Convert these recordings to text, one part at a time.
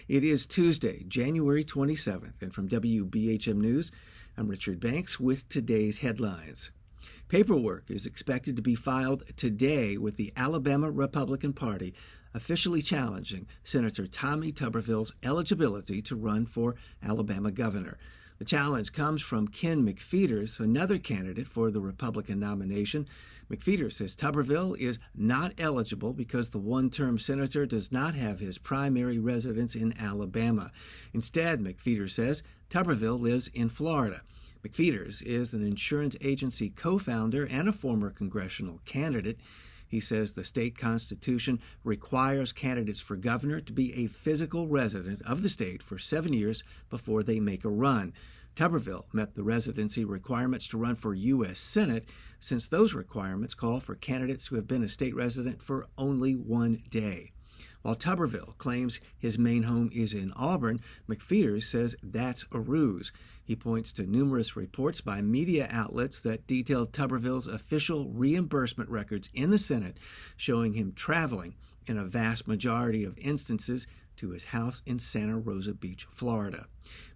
It is Tuesday, January 27th, and from WBHM News, I'm Richard Banks with today's headlines. Paperwork is expected to be filed today with the Alabama Republican Party officially challenging Senator Tommy Tuberville's eligibility to run for Alabama governor. The challenge comes from Ken McPheeters, another candidate for the Republican nomination. McPheeters says Tuberville is not eligible because the one-term senator does not have his primary residence in Alabama. Instead, McPheeters says Tuberville lives in Florida. McPheeters is an insurance agency co-founder and a former congressional candidate. He says the state constitution requires candidates for governor to be a physical resident of the state for 7 years before they make a run. Tuberville met the residency requirements to run for U.S. Senate, since those requirements call for candidates who have been a state resident for only 1 day. While Tuberville claims his main home is in Auburn, McPheeters says that's a ruse. He points to numerous reports by media outlets that detail Tuberville's official reimbursement records in the Senate, showing him traveling in a vast majority of instances to his house in Santa Rosa Beach, Florida.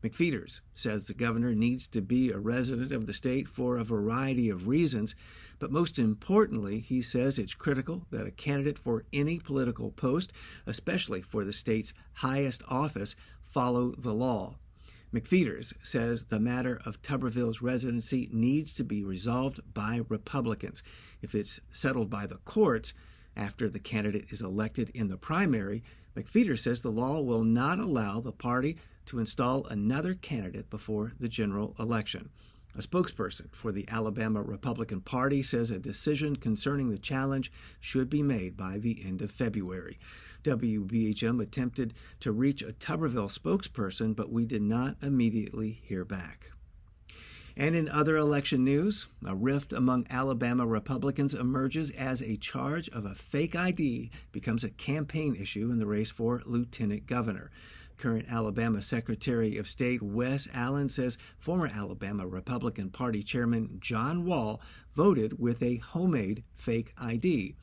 McPheeters says the governor needs to be a resident of the state for a variety of reasons, but most importantly, he says it's critical that a candidate for any political post, especially for the state's highest office, follow the law. McPheeters says the matter of Tuberville's residency needs to be resolved by Republicans. If it's settled by the courts after the candidate is elected in the primary, McPheeters says the law will not allow the party to install another candidate before the general election. A spokesperson for the Alabama Republican Party says a decision concerning the challenge should be made by the end of February. WBHM attempted to reach a Tuberville spokesperson, but we did not immediately hear back. And in other election news, a rift among Alabama Republicans emerges as a charge of a fake ID becomes a campaign issue in the race for lieutenant governor. Current Alabama Secretary of State Wes Allen says former Alabama Republican Party Chairman John Wall voted with a homemade fake ID.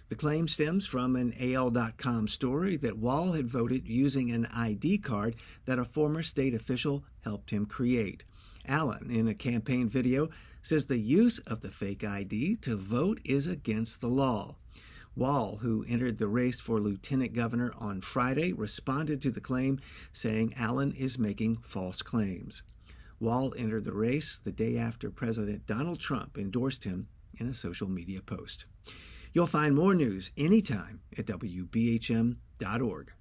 The claim stems from an AL.com story that Wall had voted using an ID card that a former state official helped him create. Allen, in a campaign video, says the use of the fake ID to vote is against the law. Wall, who entered the race for lieutenant governor on Friday, responded to the claim, saying Allen is making false claims. Wall entered the race the day after President Donald Trump endorsed him in a social media post. You'll find more news anytime at WBHM.org.